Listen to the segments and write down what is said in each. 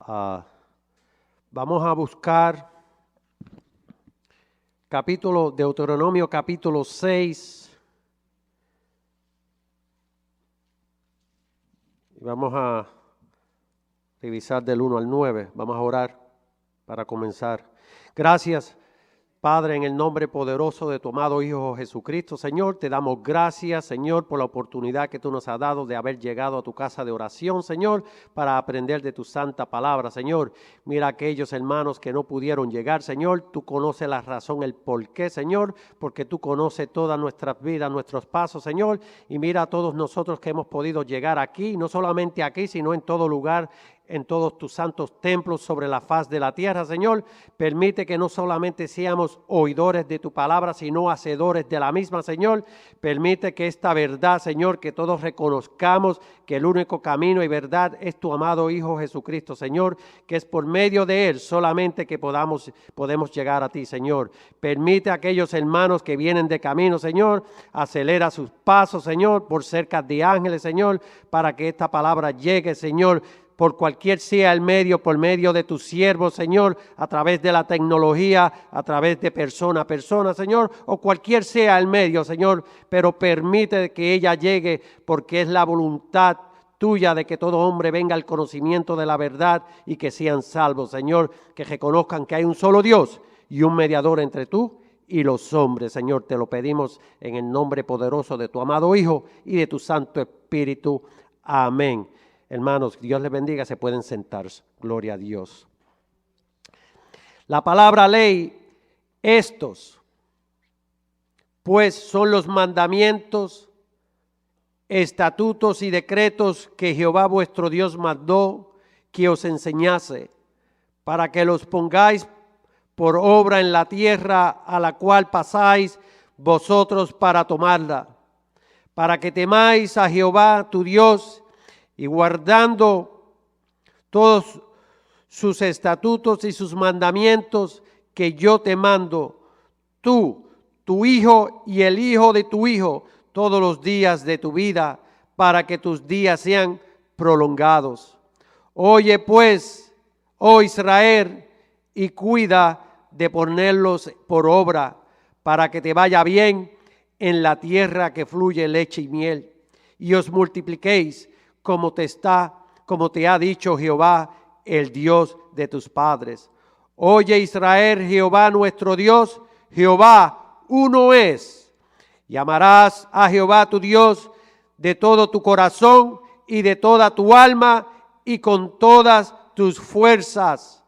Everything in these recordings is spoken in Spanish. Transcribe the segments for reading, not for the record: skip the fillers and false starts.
Ah, vamos a buscar Deuteronomio capítulo 6. Y vamos a revisar del 1 al 9. Vamos a orar para comenzar. Gracias, Padre, en el nombre poderoso de tu amado Hijo Jesucristo. Señor, te damos gracias, Señor, por la oportunidad que tú nos has dado de haber llegado a tu casa de oración, Señor, para aprender de tu santa palabra, Señor. Mira a aquellos hermanos que no pudieron llegar, Señor. Tú conoces la razón, el por qué, Señor, porque tú conoces todas nuestras vidas, nuestros pasos, Señor. Y mira a todos nosotros que hemos podido llegar aquí, no solamente aquí, sino en todo lugar, en todos tus santos templos sobre la faz de la tierra, Señor. Permite que no solamente seamos oidores de tu palabra, sino hacedores de la misma, Señor. Permite que esta verdad, Señor, que todos reconozcamos que el único camino y verdad es tu amado Hijo Jesucristo, Señor, que es por medio de Él solamente que podemos llegar a ti, Señor. Permite a aquellos hermanos que vienen de camino, Señor, acelera sus pasos, Señor, por cerca de ángeles, Señor, para que esta palabra llegue, Señor, por cualquier sea el medio, por medio de tus siervos, Señor, a través de la tecnología, a través de persona a persona, Señor, o cualquier sea el medio, Señor, pero permite que ella llegue porque es la voluntad tuya de que todo hombre venga al conocimiento de la verdad y que sean salvos, Señor, que reconozcan que hay un solo Dios y un mediador entre tú y los hombres, Señor. Te lo pedimos en el nombre poderoso de tu amado Hijo y de tu Santo Espíritu. Amén. Hermanos, Dios les bendiga, se pueden sentar. Gloria a Dios. La palabra ley, estos, pues son los mandamientos, estatutos y decretos que Jehová vuestro Dios mandó que os enseñase, para que los pongáis por obra en la tierra a la cual pasáis vosotros para tomarla, para que temáis a Jehová tu Dios, y guardando todos sus estatutos y sus mandamientos que yo te mando, tú, tu hijo y el hijo de tu hijo, todos los días de tu vida, para que tus días sean prolongados. Oye pues, oh Israel, y cuida de ponerlos por obra, para que te vaya bien en la tierra que fluye leche y miel, y os multipliquéis, como te ha dicho Jehová, el Dios de tus padres. Oye Israel, Jehová nuestro Dios, Jehová uno es. Y amarás a Jehová tu Dios de todo tu corazón y de toda tu alma y con todas tus fuerzas.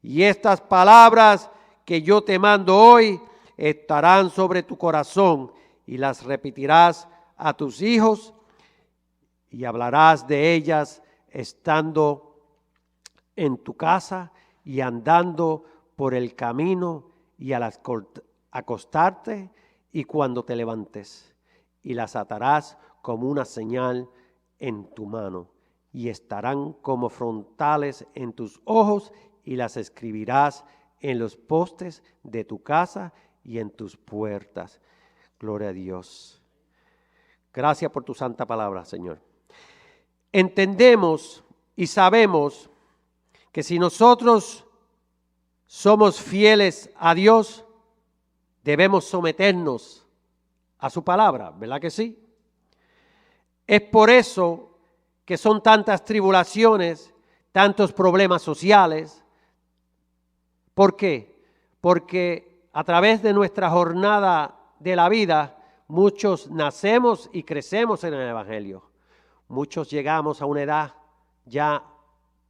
Y estas palabras que yo te mando hoy estarán sobre tu corazón y las repetirás a tus hijos y hablarás de ellas estando en tu casa y andando por el camino y al acostarte y cuando te levantes. Y las atarás como una señal en tu mano y estarán como frontales en tus ojos y las escribirás en los postes de tu casa y en tus puertas. Gloria a Dios. Gracias por tu santa palabra, Señor. Entendemos y sabemos que si nosotros somos fieles a Dios, debemos someternos a su palabra, ¿verdad que sí? Es por eso que son tantas tribulaciones, tantos problemas sociales. ¿Por qué? Porque a través de nuestra jornada de la vida, muchos nacemos y crecemos en el Evangelio. Muchos llegamos a una edad ya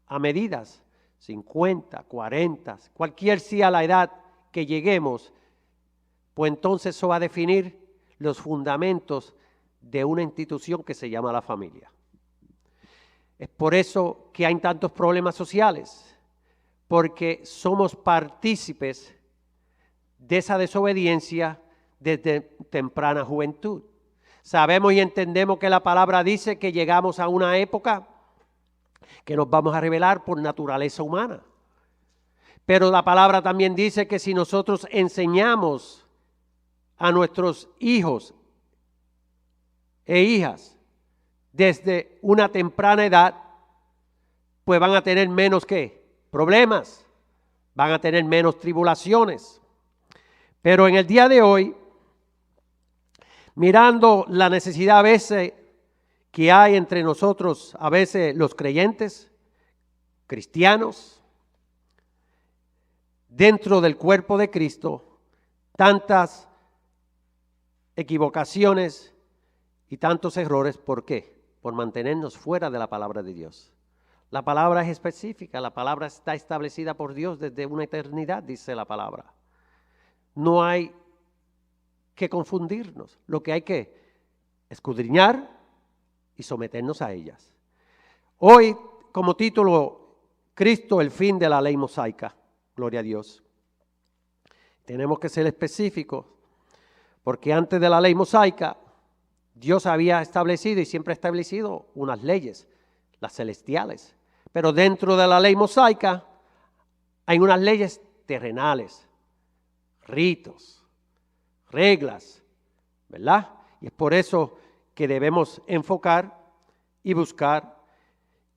a medidas, 50, 40, cualquier sea la edad que lleguemos, pues entonces eso va a definir los fundamentos de una institución que se llama la familia. Es por eso que hay tantos problemas sociales, porque somos partícipes de esa desobediencia desde temprana juventud. Sabemos y entendemos que la palabra dice que llegamos a una época que nos vamos a revelar por naturaleza humana. Pero la palabra también dice que si nosotros enseñamos a nuestros hijos e hijas desde una temprana edad, pues van a tener menos ¿qué? Problemas, van a tener menos tribulaciones. Pero en el día de hoy, mirando la necesidad a veces que hay entre nosotros, a veces los creyentes, cristianos, dentro del cuerpo de Cristo, tantas equivocaciones y tantos errores. ¿Por qué? Por mantenernos fuera de la palabra de Dios. La palabra es específica, la palabra está establecida por Dios desde una eternidad, dice la palabra. No hay que confundirnos, lo que hay que escudriñar y someternos a ellas. Hoy, como título, Cristo, el fin de la ley mosaica. Gloria a Dios. Tenemos que ser específicos, porque antes de la ley mosaica, Dios había establecido y siempre ha establecido unas leyes, las celestiales. Pero dentro de la ley mosaica hay unas leyes terrenales, ritos, reglas, ¿verdad? Y es por eso que debemos enfocar y buscar.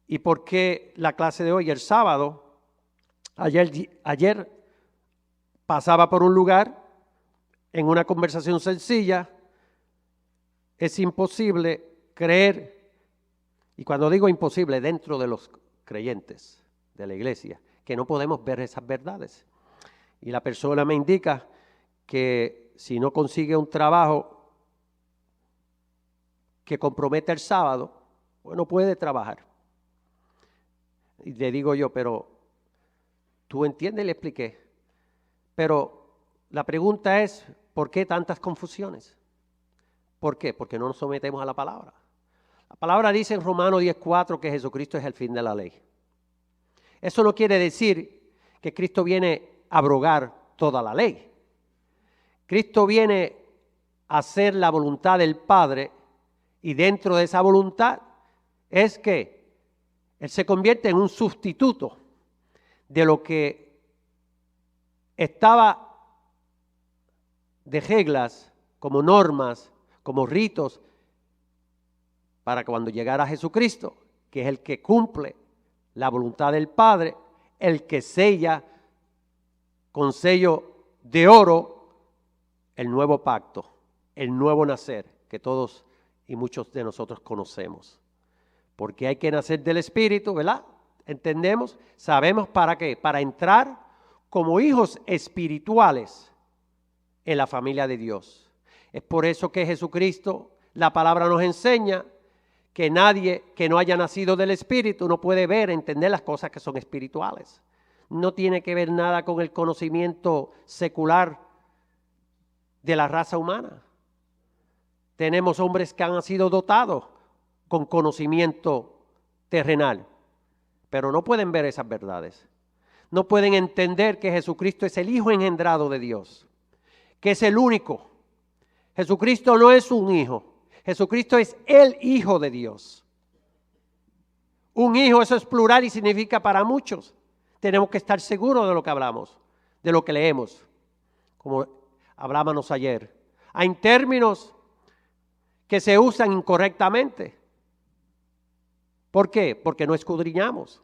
¿Y por qué la clase de hoy, el sábado? Ayer pasaba por un lugar en una conversación sencilla. Es imposible creer, y cuando digo imposible, dentro de los creyentes de la iglesia, que no podemos ver esas verdades. Y la persona me indica que si no consigue un trabajo que comprometa el sábado, pues no puede trabajar. Y le digo yo, pero ¿tú entiendes? Le expliqué. Pero la pregunta es, ¿por qué tantas confusiones? ¿Por qué? Porque no nos sometemos a la palabra. La palabra dice en Romanos 10:4 que Jesucristo es el fin de la ley. Eso no quiere decir que Cristo viene a abrogar toda la ley. Cristo viene a hacer la voluntad del Padre, y dentro de esa voluntad es que Él se convierte en un sustituto de lo que estaba de reglas, como normas, como ritos, para cuando llegara Jesucristo, que es el que cumple la voluntad del Padre, el que sella con sello de oro el nuevo pacto, el nuevo nacer, que todos y muchos de nosotros conocemos. Porque hay que nacer del Espíritu, ¿verdad? ¿Entendemos? ¿Sabemos para qué? Para entrar como hijos espirituales en la familia de Dios. Es por eso que Jesucristo, la palabra nos enseña que nadie que no haya nacido del Espíritu no puede ver, entender las cosas que son espirituales. No tiene que ver nada con el conocimiento secular de la raza humana. Tenemos hombres que han sido dotados con conocimiento terrenal, pero no pueden ver esas verdades. No pueden entender que Jesucristo es el Hijo engendrado de Dios, que es el único. Jesucristo no es un hijo, Jesucristo es el Hijo de Dios. Un hijo, eso es plural y significa para muchos. Tenemos que estar seguros de lo que hablamos, de lo que leemos, como hablábamos ayer. Hay términos que se usan incorrectamente. ¿Por qué? Porque no escudriñamos.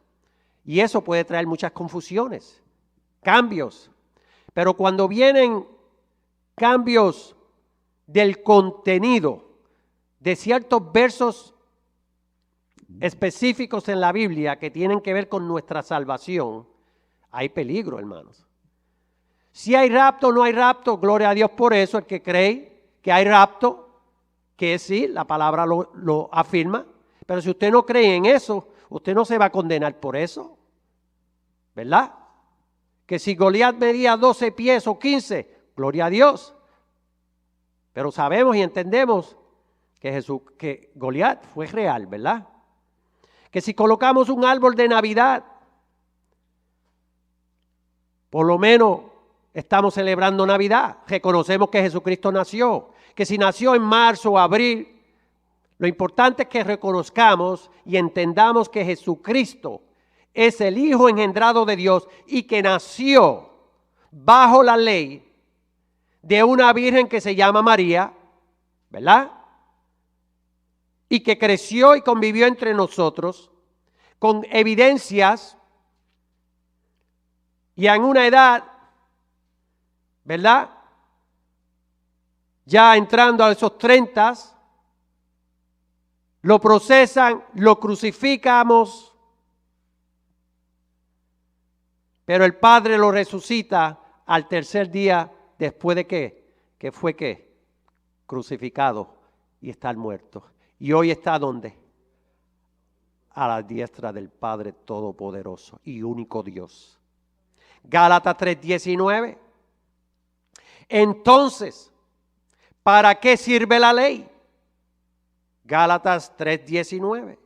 Y eso puede traer muchas confusiones, cambios. Pero cuando vienen cambios del contenido de ciertos versos específicos en la Biblia que tienen que ver con nuestra salvación, hay peligro, hermanos. Si hay rapto o no hay rapto, gloria a Dios por eso. El que cree que hay rapto, que sí, la palabra lo afirma. Pero si usted no cree en eso, usted no se va a condenar por eso, ¿verdad? Que si Goliat medía 12 pies o 15, gloria a Dios. Pero sabemos y entendemos que Goliat fue real, ¿verdad? Que si colocamos un árbol de Navidad, por lo menos estamos celebrando Navidad. Reconocemos que Jesucristo nació. Que si nació en marzo o abril, lo importante es que reconozcamos y entendamos que Jesucristo es el Hijo engendrado de Dios y que nació bajo la ley de una virgen que se llama María, ¿verdad? Y que creció y convivió entre nosotros, con evidencias y en una edad, ¿verdad? Ya entrando a esos 30, lo procesan, lo crucificamos, pero el Padre lo resucita al tercer día después de que fue crucificado y está muerto. Y hoy está ¿dónde? A la diestra del Padre Todopoderoso y único Dios. Gálatas 3:19. Entonces, ¿para qué sirve la ley? Gálatas 3:19.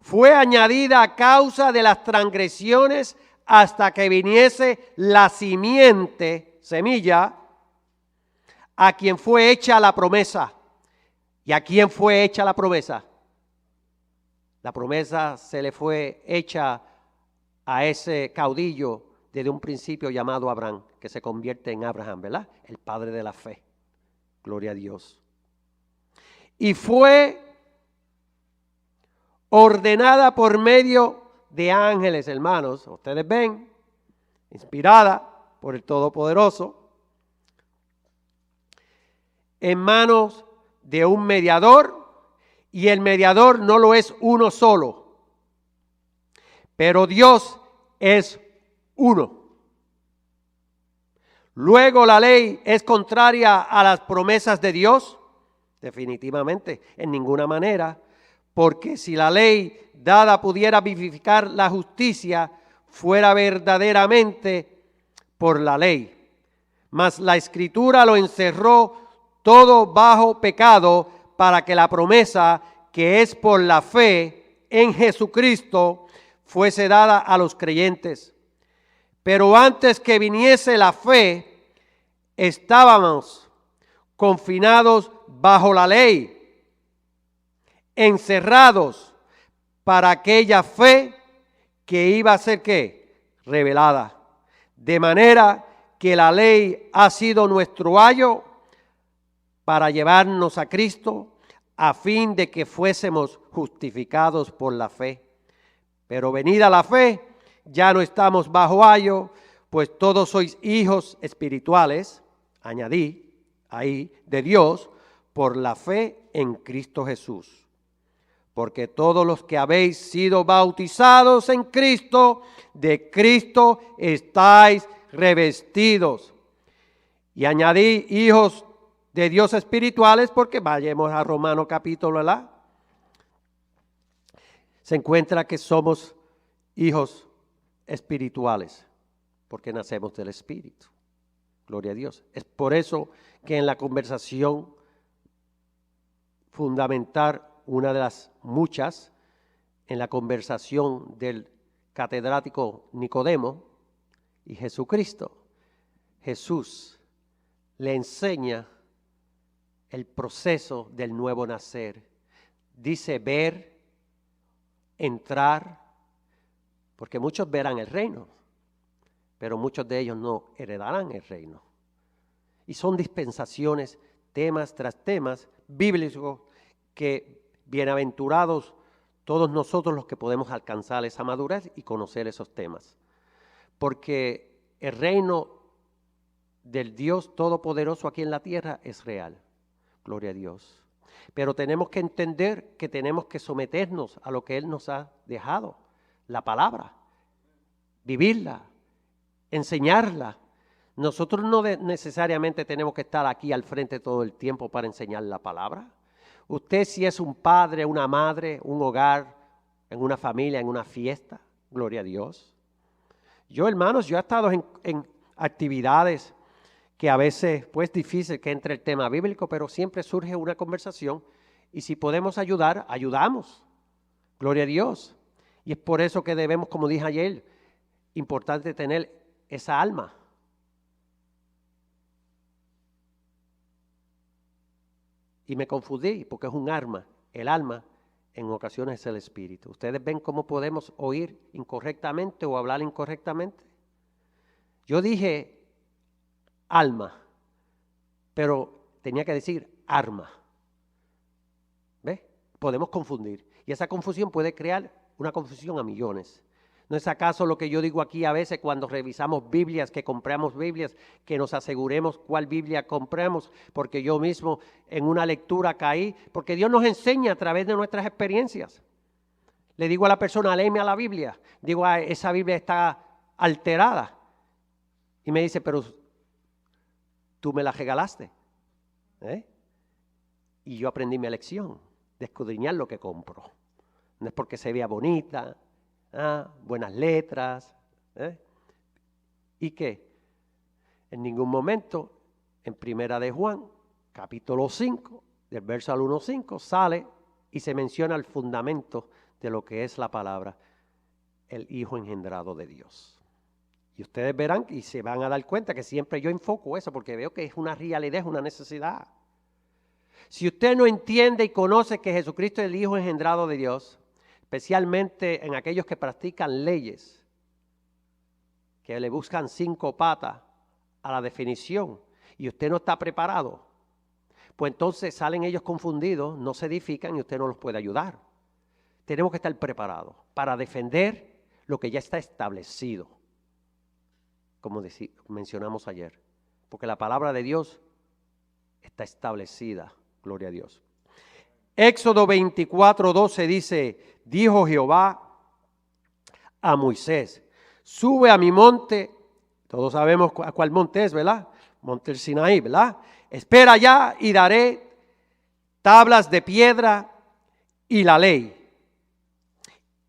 Fue añadida a causa de las transgresiones hasta que viniese la simiente, semilla, a quien fue hecha la promesa. ¿Y a quién fue hecha la promesa? La promesa se le fue hecha a ese caudillo desde un principio llamado Abraham, que se convierte en Abraham, ¿verdad? El padre de la fe. Gloria a Dios. Y fue ordenada por medio de ángeles, hermanos. Ustedes ven, inspirada por el Todopoderoso, en manos de un mediador, y el mediador no lo es uno solo, pero Dios es uno. Luego, ¿la ley es contraria a las promesas de Dios? Definitivamente, en ninguna manera, porque si la ley dada pudiera vivificar la justicia, fuera verdaderamente por la ley. Mas la Escritura lo encerró todo bajo pecado, para que la promesa, que es por la fe en Jesucristo, fuese dada a los creyentes. Pero antes que viniese la fe, estábamos confinados bajo la ley, encerrados para aquella fe que iba a ser ¿qué? Revelada. De manera que la ley ha sido nuestro ayo para llevarnos a Cristo, a fin de que fuésemos justificados por la fe. Pero venida la fe, ya no estamos bajo ayo, pues todos sois hijos espirituales, añadí ahí, de Dios, por la fe en Cristo Jesús. Porque todos los que habéis sido bautizados en Cristo, de Cristo estáis revestidos. Y añadí hijos de Dios espirituales, porque vayamos a Romanos capítulo, ¿verdad? Se encuentra que somos hijos espirituales, porque nacemos del Espíritu. Gloria a Dios. Es por eso que en la conversación fundamental, una de las muchas, en la conversación del catedrático Nicodemo y Jesucristo, Jesús le enseña el proceso del nuevo nacer. Dice ver, entrar, porque muchos verán el reino, pero muchos de ellos no heredarán el reino. Y son dispensaciones, temas tras temas bíblicos, que bienaventurados todos nosotros los que podemos alcanzar esa madurez y conocer esos temas. Porque el reino del Dios Todopoderoso aquí en la tierra es real. Gloria a Dios. Pero tenemos que entender que tenemos que someternos a lo que Él nos ha dejado, la palabra, vivirla, enseñarla. Nosotros no necesariamente tenemos que estar aquí al frente todo el tiempo para enseñar la palabra. Usted, si es un padre, una madre, un hogar, en una familia, en una fiesta, gloria a Dios. Yo, hermanos, yo he estado en actividades que a veces pues difícil que entre el tema bíblico, pero siempre surge una conversación y si podemos ayudar, ayudamos. Gloria a Dios. Y es por eso que debemos, como dije ayer, importante tener esa alma. Y me confundí porque es un arma. El alma en ocasiones es el espíritu. ¿Ustedes ven cómo podemos oír incorrectamente o hablar incorrectamente? Yo dije alma, pero tenía que decir arma. ¿Ves? Podemos confundir. Y esa confusión puede crear una confusión a millones. ¿No es acaso lo que yo digo aquí a veces cuando revisamos Biblias, que compramos Biblias, que nos aseguremos cuál Biblia compramos? Porque yo mismo en una lectura caí, porque Dios nos enseña a través de nuestras experiencias. Le digo a la persona, léeme a la Biblia. Digo, esa Biblia está alterada. Y me dice, pero tú me la regalaste. Y yo aprendí mi lección de escudriñar lo que compro. No es porque se vea bonita, buenas letras. ¿Y qué? En ningún momento, en Primera de Juan, capítulo 5, del verso al 1:5, sale y se menciona el fundamento de lo que es la palabra, el Hijo engendrado de Dios. Y ustedes verán y se van a dar cuenta que siempre yo enfoco eso porque veo que es una realidad, es una necesidad. Si usted no entiende y conoce que Jesucristo es el Hijo engendrado de Dios, especialmente en aquellos que practican leyes, que le buscan 5 patas a la definición, y usted no está preparado, pues entonces salen ellos confundidos, no se edifican y usted no los puede ayudar. Tenemos que estar preparados para defender lo que ya está establecido, como mencionamos ayer, porque la palabra de Dios está establecida, gloria a Dios. Éxodo 24:12 dice, dijo Jehová a Moisés, sube a mi monte, todos sabemos a cuál monte es, ¿verdad? Monte el Sinaí, ¿verdad? Espera allá y daré tablas de piedra y la ley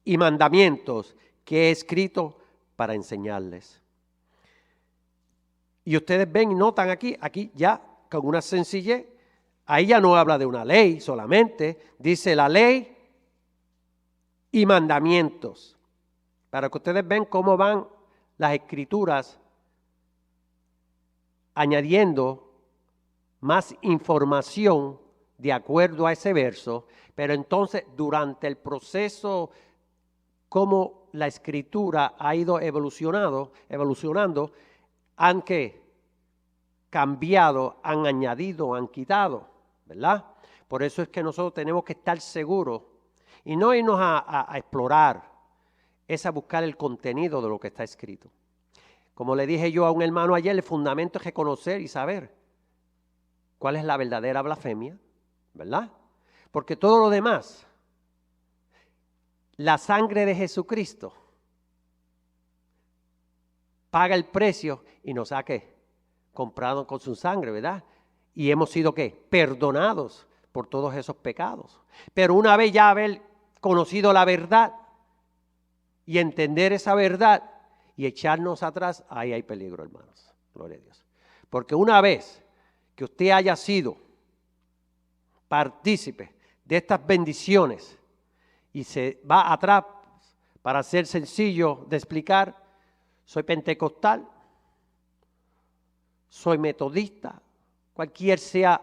y mandamientos que he escrito para enseñarles. Y ustedes ven y notan aquí ya con una sencillez, ahí ya no habla de una ley solamente, dice la ley y mandamientos. Para que ustedes ven cómo van las escrituras añadiendo más información de acuerdo a ese verso, pero entonces durante el proceso, cómo la escritura ha ido evolucionando, han cambiado, han añadido, han quitado, ¿verdad? Por eso es que nosotros tenemos que estar seguros y no irnos a explorar, es a buscar el contenido de lo que está escrito. Como le dije yo a un hermano ayer, el fundamento es reconocer y saber cuál es la verdadera blasfemia, ¿verdad? Porque todo lo demás, la sangre de Jesucristo paga el precio y nos ha comprado con su sangre, ¿verdad? Y hemos sido perdonados por todos esos pecados. Pero una vez ya haber conocido la verdad y entender esa verdad y echarnos atrás, ahí hay peligro, hermanos. Gloria a Dios. Porque una vez que usted haya sido partícipe de estas bendiciones y se va atrás, para ser sencillo de explicar, soy pentecostal, soy metodista, cualquier sea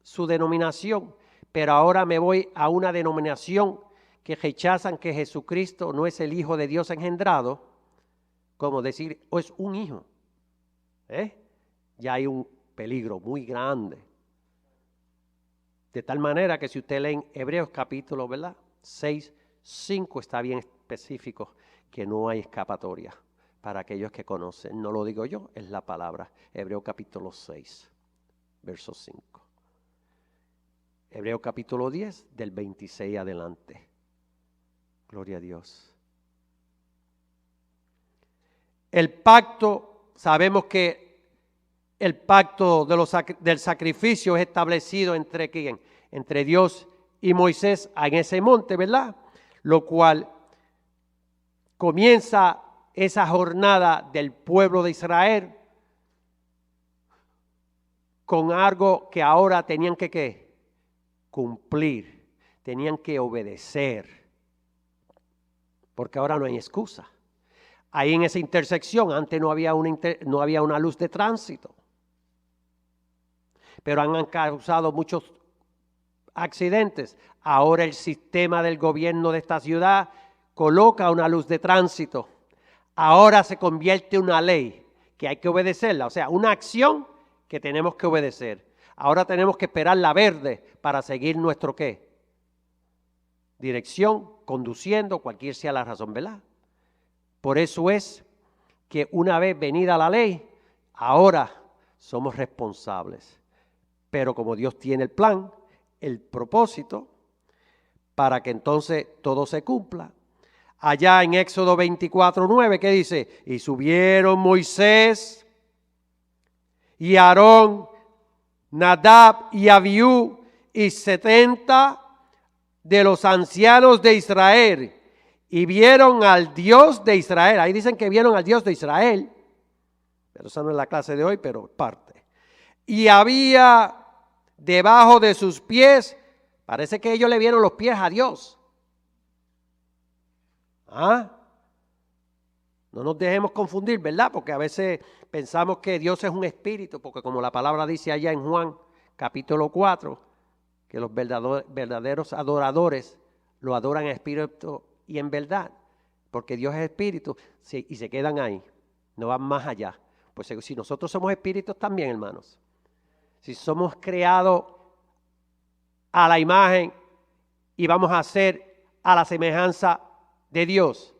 su denominación, pero ahora me voy a una denominación que rechazan que Jesucristo no es el Hijo de Dios engendrado, como decir, es un hijo. Ya hay un peligro muy grande. De tal manera que si usted lee en Hebreos capítulo, ¿verdad? 6:5 está bien específico que no hay escapatoria para aquellos que conocen. No lo digo yo, es la palabra. Hebreos capítulo 6, verso 5. Hebreos capítulo 10, del 26 adelante. Gloria a Dios. El pacto, sabemos que el pacto del sacrificio es establecido entre ¿quién? Entre Dios y Moisés en ese monte, ¿verdad? Lo cual comienza esa jornada del pueblo de Israel con algo que ahora tenían que cumplir, tenían que obedecer, porque ahora no hay excusa. Ahí en esa intersección antes no había una luz de tránsito, pero han causado muchos accidentes. Ahora el sistema del gobierno de esta ciudad coloca una luz de tránsito. Ahora se convierte en una ley que hay que obedecerla, o sea, una acción que tenemos que obedecer. Ahora tenemos que esperar la verde para seguir nuestro dirección, conduciendo, cualquier sea la razón, ¿verdad? Por eso es que una vez venida la ley, ahora somos responsables. Pero como Dios tiene el plan, el propósito, para que entonces todo se cumpla. Allá en Éxodo 24:9, ¿qué dice? Y subieron Moisés y Aarón, Nadab y Abiú y 70 de los ancianos de Israel y vieron al Dios de Israel. Ahí dicen que vieron al Dios de Israel, pero esa no es la clase de hoy, pero parte. Y había debajo de sus pies, parece que ellos le vieron los pies a Dios. No nos dejemos confundir, ¿verdad? Porque a veces pensamos que Dios es un espíritu, porque como la palabra dice allá en Juan capítulo 4, que los verdaderos adoradores lo adoran en espíritu y en verdad, porque Dios es espíritu y se quedan ahí, no van más allá. Pues si nosotros somos espíritus también, hermanos, si somos creados a la imagen y vamos a ser a la semejanza de Dios,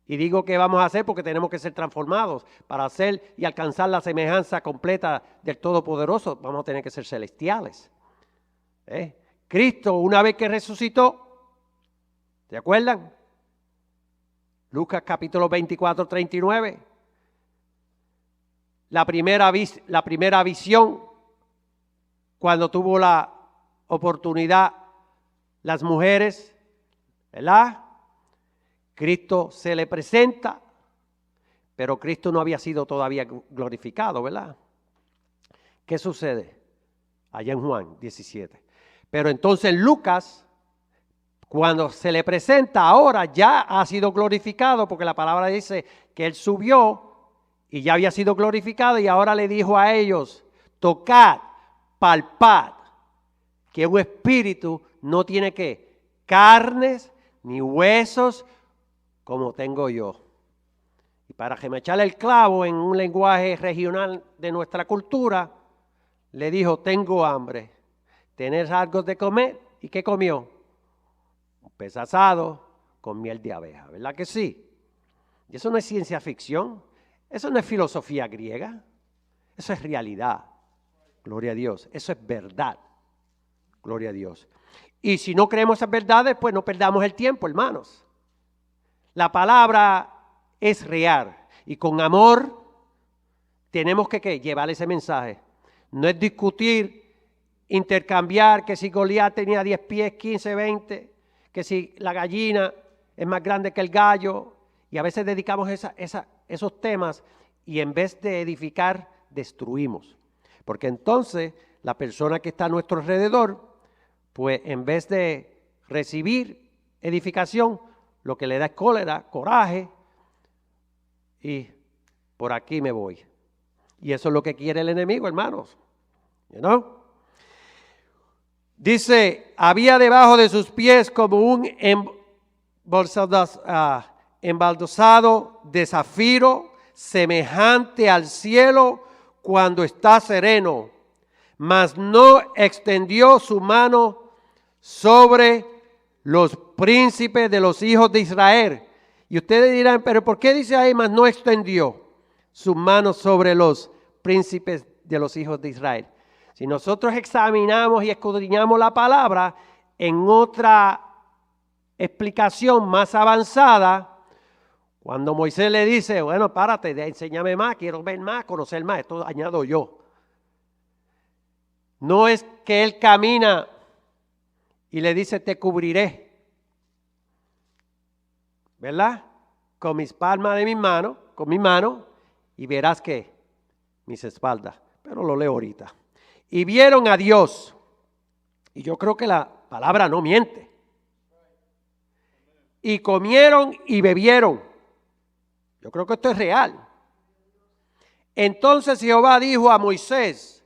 y digo que vamos a hacer porque tenemos que ser transformados para hacer y alcanzar la semejanza completa del Todopoderoso, vamos a tener que ser celestiales. Cristo, una vez que resucitó, ¿se acuerdan? Lucas capítulo 24:39. La primera visión, cuando tuvo la oportunidad las mujeres, ¿verdad? Cristo se le presenta, pero Cristo no había sido todavía glorificado, ¿verdad? ¿Qué sucede? Allá en Juan 17. Pero entonces Lucas, cuando se le presenta, ahora ya ha sido glorificado, porque la palabra dice que él subió y ya había sido glorificado, y ahora le dijo a ellos, tocad, palpad, que un espíritu no tiene que carnes ni huesos como tengo yo. Y para remecharle el clavo en un lenguaje regional de nuestra cultura, le dijo, tengo hambre, ¿tenés algo de comer? ¿Y qué comió? Un pez asado con miel de abeja, ¿verdad que sí? Y eso no es ciencia ficción, eso no es filosofía griega, eso es realidad, gloria a Dios, eso es verdad, gloria a Dios. Y si no creemos esas verdades, pues no perdamos el tiempo, hermanos. La palabra es real y con amor tenemos que llevar ese mensaje. No es discutir, intercambiar que si Goliat tenía 10 pies, 15, 20, que si la gallina es más grande que el gallo, y a veces dedicamos esos temas y en vez de edificar, destruimos. Porque entonces la persona que está a nuestro alrededor, pues en vez de recibir edificación, lo que le da es cólera, coraje, y por aquí me voy. Y eso es lo que quiere el enemigo, hermanos. ¿No? Dice, había debajo de sus pies como un embaldosado de zafiro, semejante al cielo cuando está sereno, mas no extendió su mano sobre los príncipes de los hijos de Israel. Y ustedes dirán, pero ¿por qué dice ahí, mas no extendió sus manos sobre los príncipes de los hijos de Israel? Si nosotros examinamos y escudriñamos la palabra en otra explicación más avanzada, cuando Moisés le dice, bueno, párate, enséñame más, quiero ver más, conocer más, esto añado yo. No es que él camina y le dice, te cubriré, ¿verdad? Con mis palmas de mis manos, con mi mano, y verás que mis espaldas, pero lo leo ahorita. Y vieron a Dios, y yo creo que la palabra no miente. Y comieron y bebieron. Yo creo que esto es real. Entonces Jehová dijo a Moisés,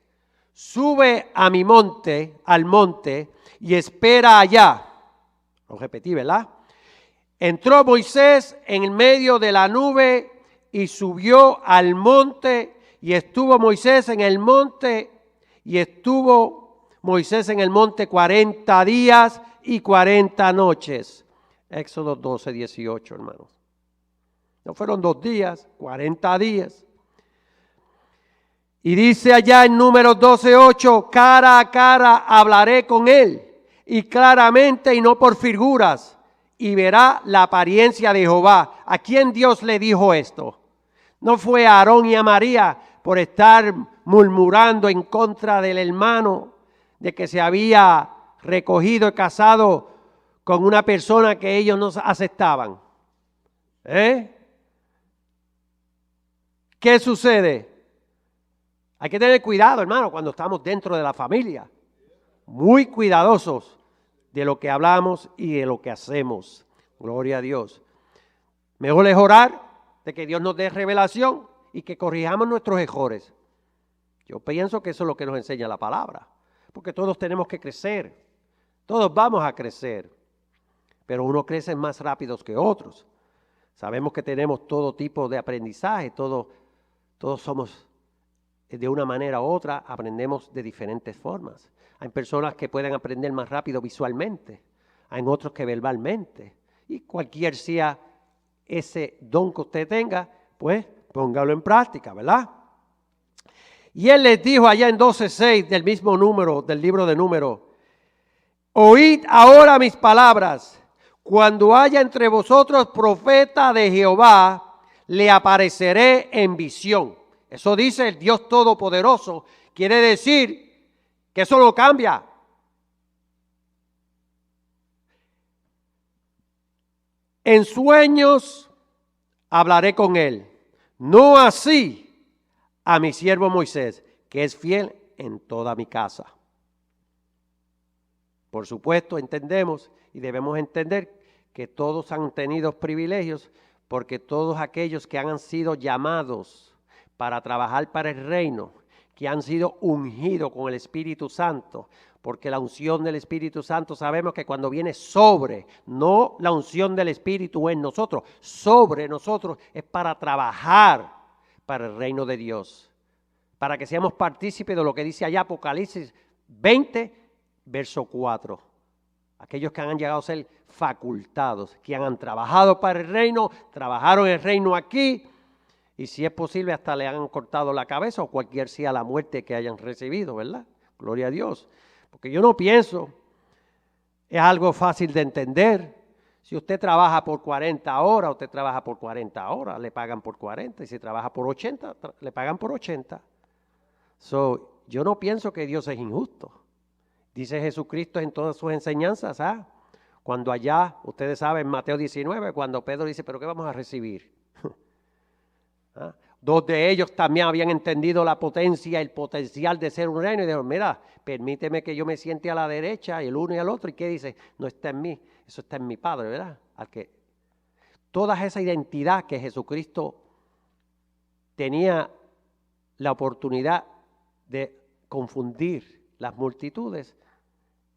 sube a mi monte, al monte, y espera allá. Lo repetí, ¿verdad? Entró Moisés en medio de la nube y subió al monte, y estuvo Moisés en el monte, 40 días y 40 noches. Éxodo 12, 18, hermanos. No fueron 2 días, 40 días. Y dice allá en Números 12:8, cara a cara hablaré con él, y claramente y no por figuras, y verá la apariencia de Jehová. ¿A quién Dios le dijo esto? No fue a Aarón y a María por estar murmurando en contra del hermano de que se había recogido y casado con una persona que ellos no aceptaban. ¿Qué sucede? Hay que tener cuidado, hermano, cuando estamos dentro de la familia. Muy cuidadosos de lo que hablamos y de lo que hacemos. Gloria a Dios. Mejor es orar de que Dios nos dé revelación y que corrijamos nuestros errores. Yo pienso que eso es lo que nos enseña la palabra. Porque todos tenemos que crecer. Todos vamos a crecer. Pero unos crecen más rápidos que otros. Sabemos que tenemos todo tipo de aprendizaje. Todos somos de una manera u otra, aprendemos de diferentes formas. Hay personas que pueden aprender más rápido visualmente, hay otros que verbalmente. Y cualquier sea ese don que usted tenga, pues póngalo en práctica, ¿verdad? Y él les dijo allá en 12:6 del mismo número, del libro de Números, oíd ahora mis palabras, cuando haya entre vosotros profeta de Jehová, le apareceré en visión. Eso dice el Dios Todopoderoso. Quiere decir que eso lo cambia. En sueños hablaré con él. No así a mi siervo Moisés, que es fiel en toda mi casa. Por supuesto, entendemos y debemos entender que todos han tenido privilegios, porque todos aquellos que han sido llamados para trabajar para el reino, que han sido ungidos con el Espíritu Santo, porque la unción del Espíritu Santo sabemos que cuando viene sobre, no la unción del Espíritu en nosotros, sobre nosotros es para trabajar para el reino de Dios, para que seamos partícipes de lo que dice allá Apocalipsis 20, verso 4. Aquellos que han llegado a ser facultados, que han trabajado para el reino, trabajaron el reino aquí, y si es posible hasta le han cortado la cabeza o cualquier sea la muerte que hayan recibido, ¿verdad? Gloria a Dios. Porque yo no pienso, es algo fácil de entender. Si usted trabaja por 40 horas, usted trabaja por 40 horas, le pagan por 40. Y si trabaja por 80, le pagan por 80. Yo no pienso que Dios es injusto. Dice Jesucristo en todas sus enseñanzas, cuando allá, ustedes saben, Mateo 19, cuando Pedro dice, ¿pero qué vamos a recibir? 2 de ellos también habían entendido la potencia, el potencial de ser un reino y dijeron, mira, permíteme que yo me siente a la derecha y el uno y el otro. ¿Y qué dice? No está en mí, eso está en mi Padre, ¿verdad? Toda esa identidad que Jesucristo tenía la oportunidad de confundir las multitudes,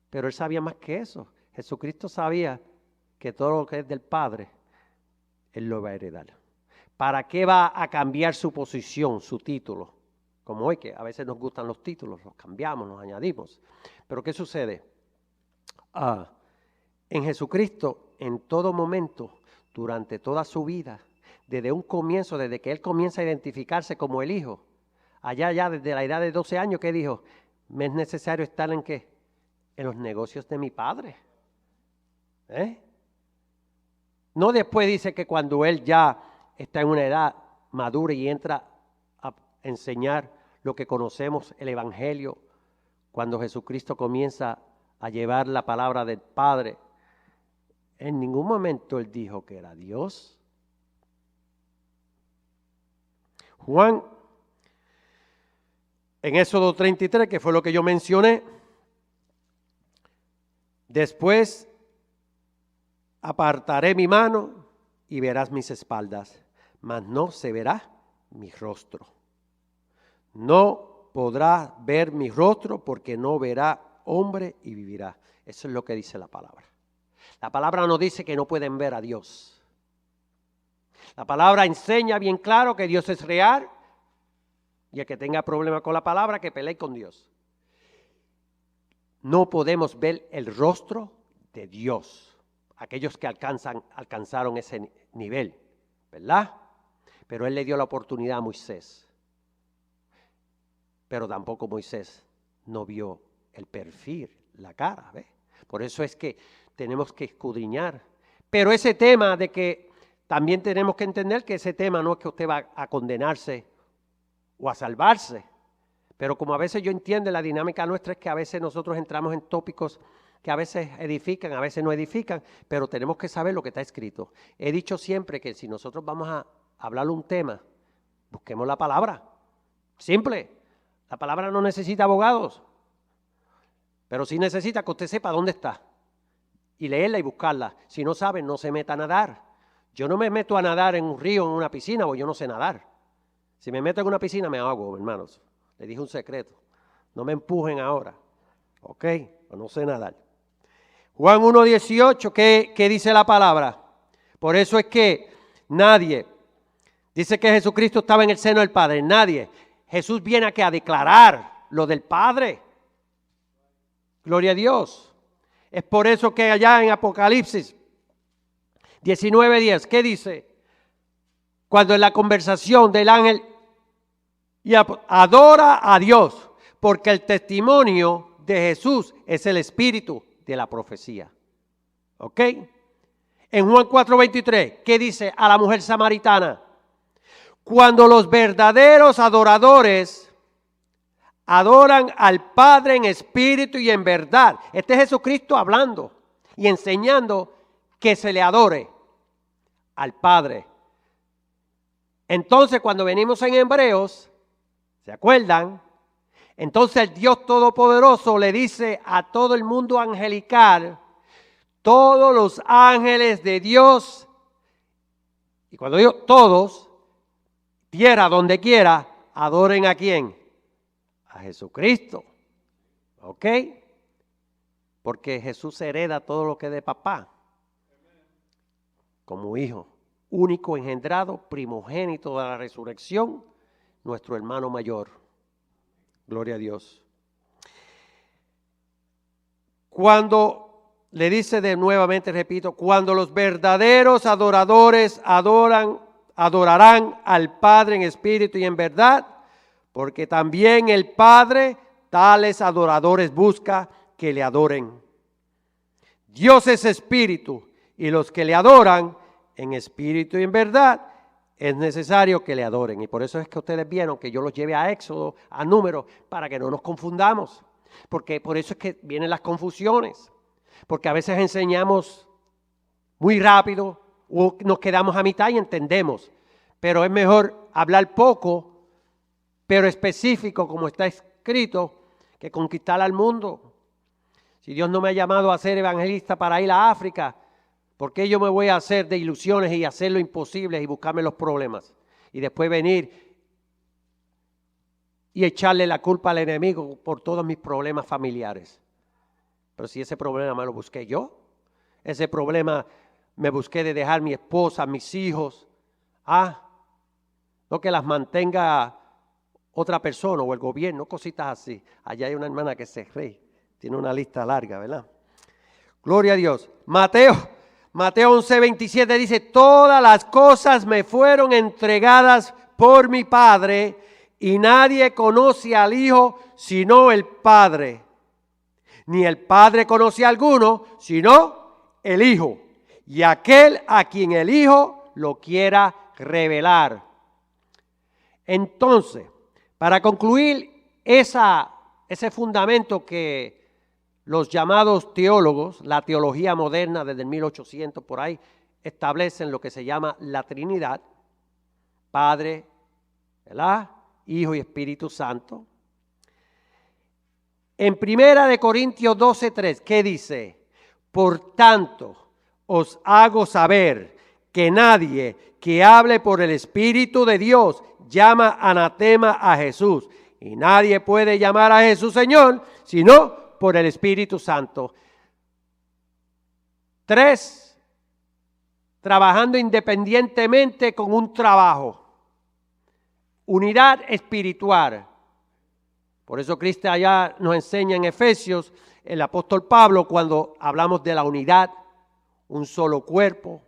pero él sabía más que eso. Jesucristo sabía que todo lo que es del Padre, él lo va a heredar. ¿Para qué va a cambiar su posición, su título? Como hoy, que a veces nos gustan los títulos, los cambiamos, los añadimos. Pero ¿qué sucede? En Jesucristo, en todo momento, durante toda su vida, desde un comienzo, desde que Él comienza a identificarse como el Hijo, allá ya desde la edad de 12 años, ¿qué dijo? ¿Me es necesario estar en qué? En los negocios de mi Padre. No después dice que cuando Él ya está en una edad madura y entra a enseñar lo que conocemos, el Evangelio, cuando Jesucristo comienza a llevar la palabra del Padre, en ningún momento Él dijo que era Dios. Juan, en Éxodo 33, que fue lo que yo mencioné, después apartaré mi mano y verás mis espaldas, mas no se verá mi rostro. No podrá ver mi rostro porque no verá hombre y vivirá. Eso es lo que dice la palabra. La palabra no dice que no pueden ver a Dios. La palabra enseña bien claro que Dios es real y el que tenga problema con la palabra que pelee con Dios. No podemos ver el rostro de Dios, aquellos que alcanzaron ese nivel, ¿verdad? Pero Él le dio la oportunidad a Moisés. Pero tampoco Moisés no vio el perfil, la cara, ¿ves? Por eso es que tenemos que escudriñar. Pero ese tema de que también tenemos que entender que ese tema no es que usted va a condenarse o a salvarse. Pero como a veces yo entiendo, la dinámica nuestra es que a veces nosotros entramos en tópicos que a veces edifican, a veces no edifican, pero tenemos que saber lo que está escrito. He dicho siempre que si nosotros vamos a hablar un tema, busquemos la palabra. Simple. La palabra no necesita abogados, pero sí necesita que usted sepa dónde está y leerla y buscarla. Si no sabe, no se meta a nadar. Yo no me meto a nadar en un río, en una piscina, porque yo no sé nadar. Si me meto en una piscina, me ahogo, hermanos. Les dije un secreto. No me empujen ahora, ¿ok? No sé nadar. Juan 1:18, ¿qué dice la palabra? Por eso es que nadie, dice que Jesucristo estaba en el seno del Padre, nadie. Jesús viene aquí a declarar lo del Padre. Gloria a Dios. Es por eso que allá en Apocalipsis 19:10, ¿qué dice? Cuando en la conversación del ángel y adora a Dios, porque el testimonio de Jesús es el espíritu de la profecía. ¿Ok? En Juan 4:23, ¿qué dice a la mujer samaritana? Cuando los verdaderos adoradores adoran al Padre en espíritu y en verdad. Este es Jesucristo hablando y enseñando que se le adore al Padre. Entonces, cuando venimos en Hebreos, ¿se acuerdan? Entonces el Dios Todopoderoso le dice a todo el mundo angelical, todos los ángeles de Dios, y cuando digo todos, tierra, donde quiera, adoren ¿a quién? A Jesucristo. ¿Ok? Porque Jesús hereda todo lo que es de papá. Como hijo, único engendrado, primogénito de la resurrección, nuestro hermano mayor. Gloria a Dios. Cuando le dice nuevamente, repito, cuando los verdaderos adoradores adorarán al Padre en espíritu y en verdad, porque también el Padre tales adoradores busca que le adoren. Dios es espíritu y los que le adoran en espíritu y en verdad es necesario que le adoren. Y por eso es que ustedes vieron que yo los lleve a Éxodo, a Números, para que no nos confundamos. Porque por eso es que vienen las confusiones. Porque a veces enseñamos muy rápido o nos quedamos a mitad y entendemos. Pero es mejor hablar poco, pero específico, como está escrito, que conquistar al mundo. Si Dios no me ha llamado a ser evangelista para ir a África, ¿por qué yo me voy a hacer de ilusiones y hacer lo imposible y buscarme los problemas? Y después venir y echarle la culpa al enemigo por todos mis problemas familiares. Pero si ese problema me lo busqué yo, ese problema me busqué de dejar mi esposa, mis hijos, no que las mantenga otra persona o el gobierno, cositas así. Allá hay una hermana que se ríe, tiene una lista larga, ¿verdad? Gloria a Dios. Mateo 11:27 dice, todas las cosas me fueron entregadas por mi Padre y nadie conoce al Hijo sino el Padre. Ni el Padre conoce a alguno sino el Hijo y aquel a quien el Hijo lo quiera revelar. Entonces, para concluir ese fundamento que los llamados teólogos, la teología moderna desde el 1800 por ahí, establecen lo que se llama la Trinidad, Padre, ¿verdad? Hijo y Espíritu Santo. En 1 Corintios 12:3, ¿qué dice? Por tanto, os hago saber que nadie que hable por el Espíritu de Dios llama anatema a Jesús. Y nadie puede llamar a Jesús Señor, sino por el Espíritu Santo. 3, trabajando independientemente con un trabajo. Unidad espiritual. Por eso Cristo allá nos enseña en Efesios, el apóstol Pablo, cuando hablamos de la unidad, un solo cuerpo,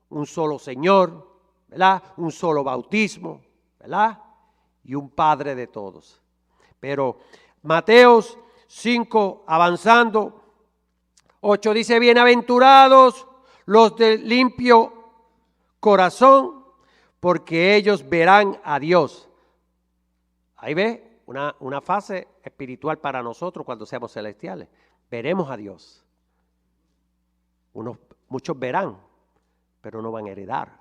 un solo Señor, ¿verdad? Un solo bautismo, ¿verdad? Y un Padre de todos. Pero Mateos 5, avanzando, 8 dice, bienaventurados los de limpio corazón, porque ellos verán a Dios. Ahí ve una fase espiritual para nosotros cuando seamos celestiales. Veremos a Dios. Muchos verán, pero no van a heredar.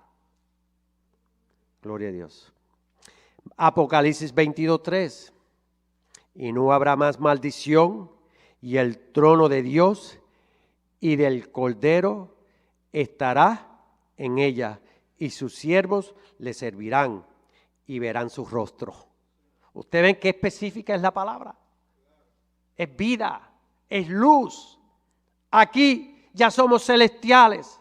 Gloria a Dios. Apocalipsis 22:3. Y no habrá más maldición, y el trono de Dios y del Cordero estará en ella, y sus siervos le servirán y verán su rostro. ¿Ustedes ven qué específica es la palabra? Es vida, es luz. Aquí ya somos celestiales.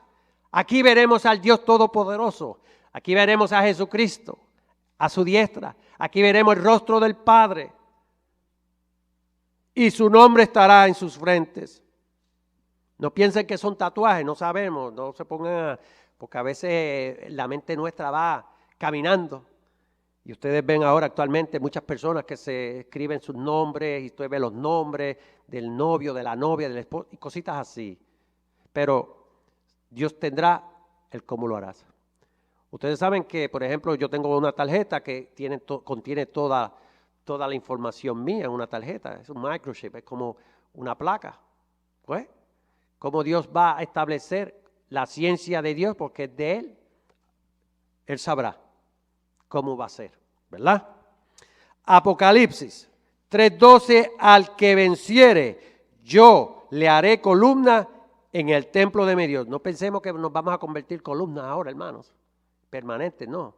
Aquí veremos al Dios Todopoderoso. Aquí veremos a Jesucristo, a su diestra. Aquí veremos el rostro del Padre. Y su nombre estará en sus frentes. No piensen que son tatuajes, no sabemos, no se pongan, porque a veces la mente nuestra va caminando. Y ustedes ven ahora actualmente muchas personas que se escriben sus nombres, y usted ve los nombres del novio, de la novia, del esposo, y cositas así. Pero Dios tendrá el cómo lo harás. Ustedes saben que, por ejemplo, yo tengo una tarjeta que contiene toda la información mía en una tarjeta. Es un microchip, es como una placa. Pues, ¿cómo Dios va a establecer la ciencia de Dios? Porque es de Él. Él sabrá cómo va a ser, ¿verdad? Apocalipsis 3:12, al que venciere, yo le haré columna en el templo de mi Dios. No pensemos que nos vamos a convertir columnas ahora, hermanos, permanentes, no.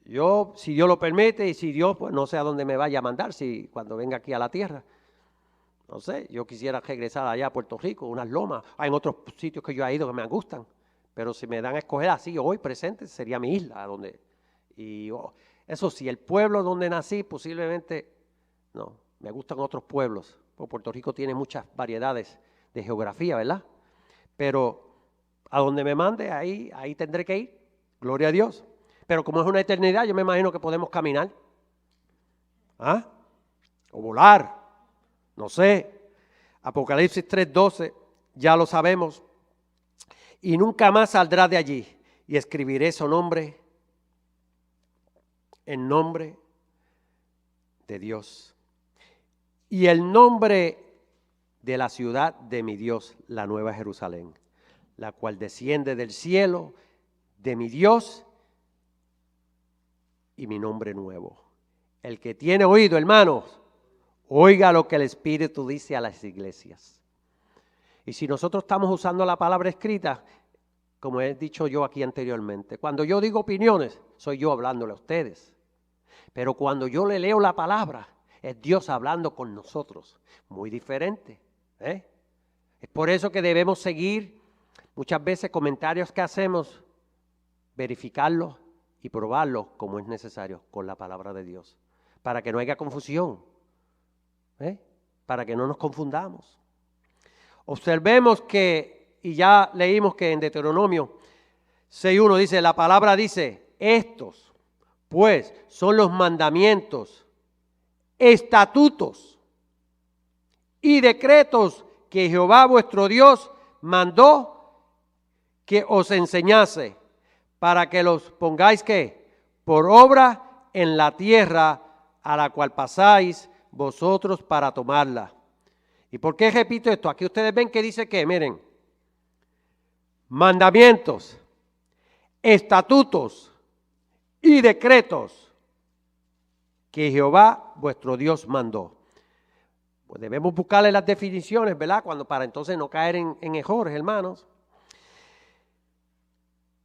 Yo, si Dios lo permite, y si Dios, pues no sé a dónde me vaya a mandar, si cuando venga aquí a la tierra. No sé, yo quisiera regresar allá a Puerto Rico, unas lomas. Hay en otros sitios que yo he ido que me gustan, pero si me dan a escoger así hoy presente, sería mi isla, donde... Y eso sí, el pueblo donde nací posiblemente, no, me gustan otros pueblos. Porque Puerto Rico tiene muchas variedades de geografía, ¿verdad? Pero a donde me mande, ahí tendré que ir. Gloria a Dios. Pero como es una eternidad, yo me imagino que podemos caminar. ¿Ah? O volar. No sé. Apocalipsis 3:12, ya lo sabemos. Y nunca más saldrá de allí. Y escribiré su nombre en nombre de Dios. Y el nombre de la ciudad de mi Dios, la Nueva Jerusalén, la cual desciende del cielo de mi Dios, y mi nombre nuevo. El que tiene oído, hermanos, oiga lo que el Espíritu dice a las iglesias. Y si nosotros estamos usando la palabra escrita, como he dicho yo aquí anteriormente, cuando yo digo opiniones, soy yo hablándole a ustedes. Pero cuando yo le leo la palabra, es Dios hablando con nosotros. Muy diferente. Es por eso que debemos seguir muchas veces comentarios que hacemos, verificarlos y probarlos como es necesario con la palabra de Dios. Para que no haya confusión. Para que no nos confundamos. Observemos que, y ya leímos que en Deuteronomio 6:1 dice, la palabra dice, estos pues son los mandamientos, estatutos y decretos que Jehová vuestro Dios mandó que os enseñase, para que los pongáis ¿qué? Por obra en la tierra a la cual pasáis vosotros para tomarla. ¿Y por qué repito esto? Aquí ustedes ven que dice que, miren, mandamientos, estatutos y decretos que Jehová vuestro Dios mandó. Pues debemos buscarle las definiciones, ¿verdad? Para entonces no caer en errores, hermanos.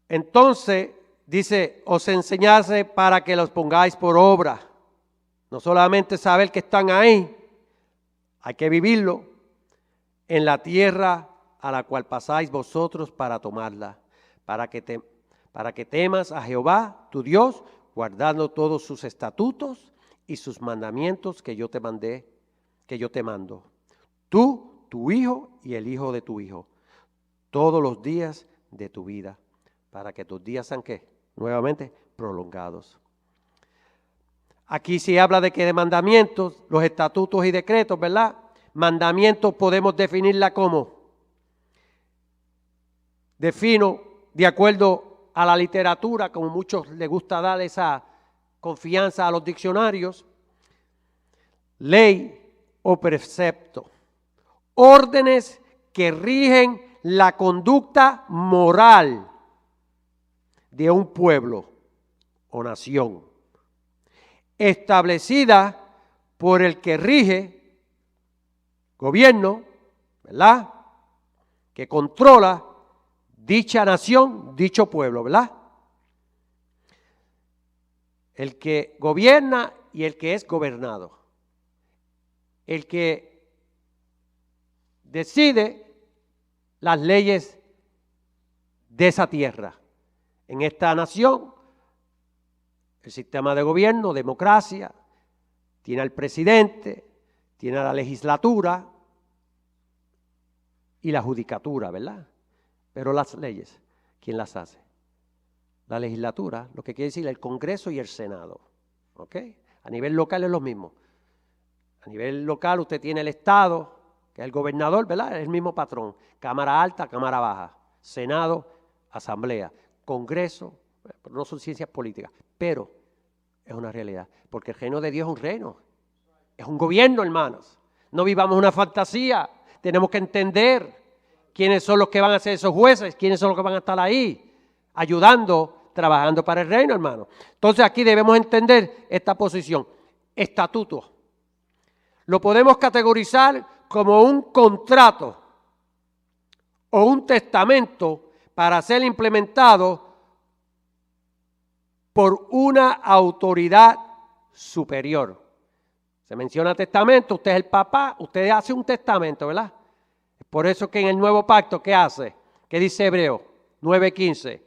Entonces, dice, os enseñase para que los pongáis por obra. No solamente saber que están ahí, hay que vivirlo en la tierra a la cual pasáis vosotros para tomarla, para que temas a Jehová, tu Dios, guardando todos sus estatutos y sus mandamientos que yo te mandé, que yo te mando. Tú, tu hijo y el hijo de tu hijo, todos los días de tu vida, para que tus días sean, ¿qué? Nuevamente, prolongados. Aquí se habla de que de mandamientos, los estatutos y decretos, ¿verdad? Mandamientos podemos definirla como, defino de acuerdo a la literatura, como muchos les gusta dar esa confianza a los diccionarios, ley o precepto, órdenes que rigen la conducta moral de un pueblo o nación, establecida por el que rige, gobierno, ¿verdad?, que controla dicha nación, dicho pueblo, ¿verdad? El que gobierna y el que es gobernado. El que decide las leyes de esa tierra. En esta nación, el sistema de gobierno, democracia, tiene al presidente, tiene a la legislatura y la judicatura, ¿verdad? Pero las leyes, ¿quién las hace? La legislatura, lo que quiere decir el Congreso y el Senado, ¿ok? A nivel local es lo mismo. A nivel local usted tiene el Estado, que es el gobernador, ¿verdad? Es el mismo patrón. Cámara alta, cámara baja. Senado, asamblea. Congreso, no son ciencias políticas, pero es una realidad. Porque el reino de Dios es un reino. Es un gobierno, hermanos. No vivamos una fantasía. Tenemos que entender quiénes son los que van a ser esos jueces, quiénes son los que van a estar ahí, ayudando, trabajando para el reino, hermano. Entonces aquí debemos entender esta posición. Estatuto. Lo podemos categorizar como un contrato o un testamento para ser implementado por una autoridad superior. Se menciona testamento, usted es el papá, usted hace un testamento, ¿verdad? Es por eso que en el nuevo pacto, ¿qué hace? ¿Qué dice Hebreo 9:15?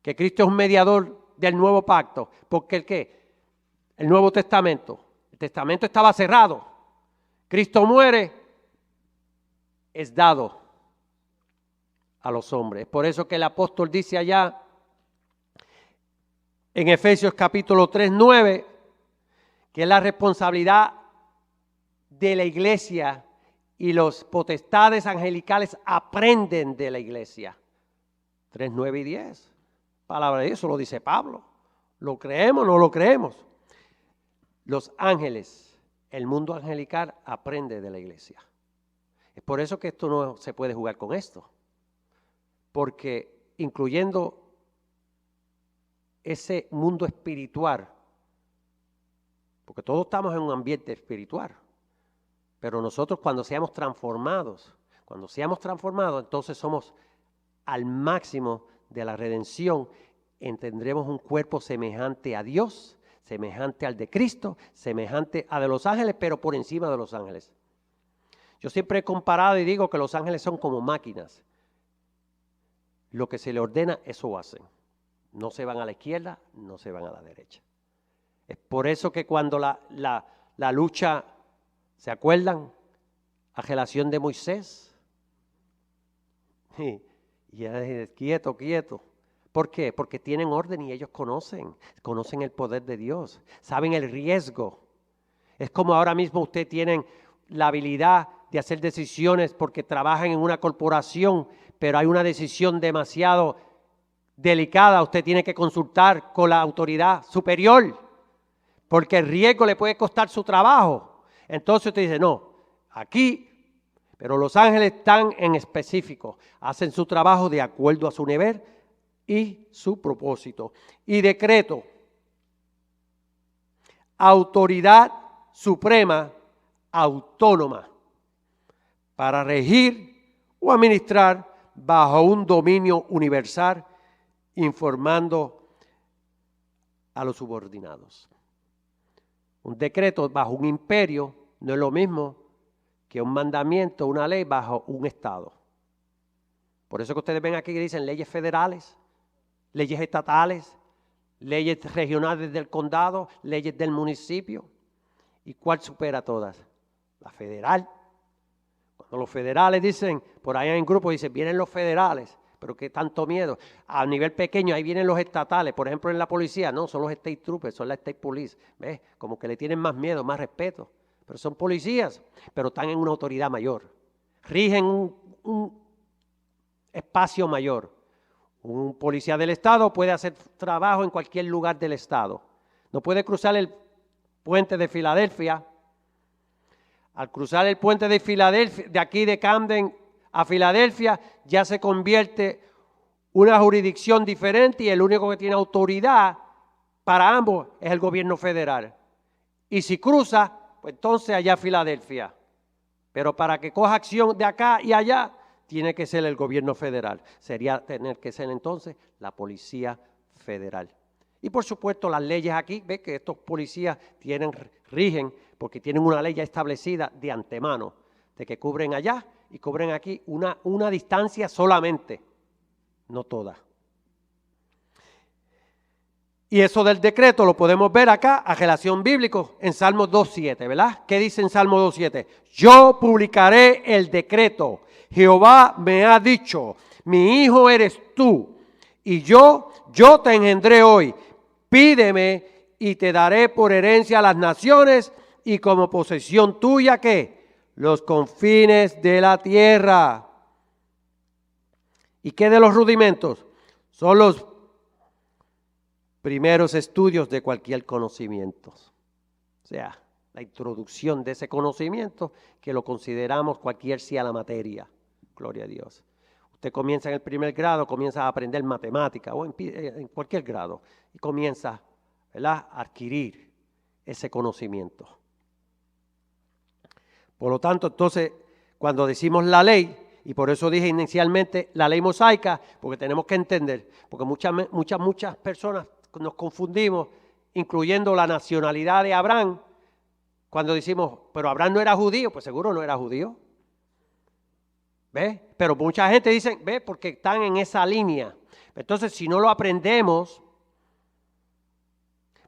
Que Cristo es un mediador del nuevo pacto. Porque el Nuevo Testamento. El testamento estaba cerrado. Cristo muere, es dado a los hombres. Por eso que el apóstol dice allá en Efesios capítulo 3:9, que es la responsabilidad de la iglesia y los potestades angelicales aprenden de la iglesia. 3:9 y 10. Palabra de eso lo dice Pablo. ¿Lo creemos o no lo creemos? Los ángeles, el mundo angelical aprende de la iglesia. Es por eso que esto no se puede jugar con esto. Porque incluyendo ese mundo espiritual, porque todos estamos en un ambiente espiritual, pero nosotros cuando seamos transformados, entonces somos al máximo de la redención, tendremos un cuerpo semejante a Dios, semejante al de Cristo, semejante a de los ángeles, pero por encima de los ángeles. Yo siempre he comparado y digo que los ángeles son como máquinas. Lo que se le ordena, eso hacen. No se van a la izquierda, no se van a la derecha. Es por eso que cuando la lucha, ¿se acuerdan? A relación de Moisés. Y quieto. ¿Por qué? Porque tienen orden y ellos conocen el poder de Dios, saben el riesgo. Es como ahora mismo ustedes tienen la habilidad de hacer decisiones porque trabajan en una corporación, pero hay una decisión demasiado delicada, usted tiene que consultar con la autoridad superior, porque el riesgo le puede costar su trabajo. Entonces usted dice, no, aquí, pero los ángeles están en específico, hacen su trabajo de acuerdo a su nivel y su propósito. Y decreto, autoridad suprema, autónoma, para regir o administrar bajo un dominio universal, informando a los subordinados. Un decreto bajo un imperio no es lo mismo que un mandamiento, una ley bajo un estado. Por eso que ustedes ven aquí que dicen leyes federales, leyes estatales, leyes regionales del condado, leyes del municipio. ¿Y cuál supera todas? La federal. Cuando los federales dicen, por ahí en grupo dicen, vienen los federales, pero qué tanto miedo. A nivel pequeño, ahí vienen los estatales, por ejemplo en la policía, no, son los state troopers, son la state police, ¿ves? Como que le tienen más miedo, más respeto, pero son policías, pero están en una autoridad mayor, rigen un espacio mayor. Un policía del estado puede hacer trabajo en cualquier lugar del estado, no puede cruzar el puente de Filadelfia. Al cruzar el puente de Filadelfia, de aquí de Camden a Filadelfia, ya se convierte una jurisdicción diferente y el único que tiene autoridad para ambos es el gobierno federal. Y si cruza, pues entonces allá a Filadelfia. Pero para que coja acción de acá y allá, tiene que ser el gobierno federal. Sería tener que ser entonces la policía federal. Y por supuesto las leyes aquí, ve que estos policías rigen porque tienen una ley ya establecida de antemano, de que cubren allá y cubren aquí una distancia solamente, no toda. Y eso del decreto lo podemos ver acá a relación bíblico en Salmos 2.7, ¿verdad? ¿Qué dice en Salmos 2.7? Yo publicaré el decreto. Jehová me ha dicho, mi hijo eres tú, y yo te engendré hoy. Pídeme y te daré por herencia a las naciones y como posesión tuya, ¿qué? Los confines de la tierra. ¿Y qué de los rudimentos? Son los primeros estudios de cualquier conocimiento. O sea, la introducción de ese conocimiento que lo consideramos cualquier sea la materia. Gloria a Dios. Usted comienza en el primer grado, comienza a aprender matemática o en cualquier grado y comienza, ¿verdad?, a adquirir ese conocimiento. Por lo tanto, entonces, cuando decimos la ley, y por eso dije inicialmente la ley mosaica, porque tenemos que entender, porque muchas personas nos confundimos, incluyendo la nacionalidad de Abraham, cuando decimos, pero Abraham no era judío, pues seguro no era judío. ¿Ves? Pero mucha gente dice, ¿ves? Porque están en esa línea. Entonces, si no lo aprendemos,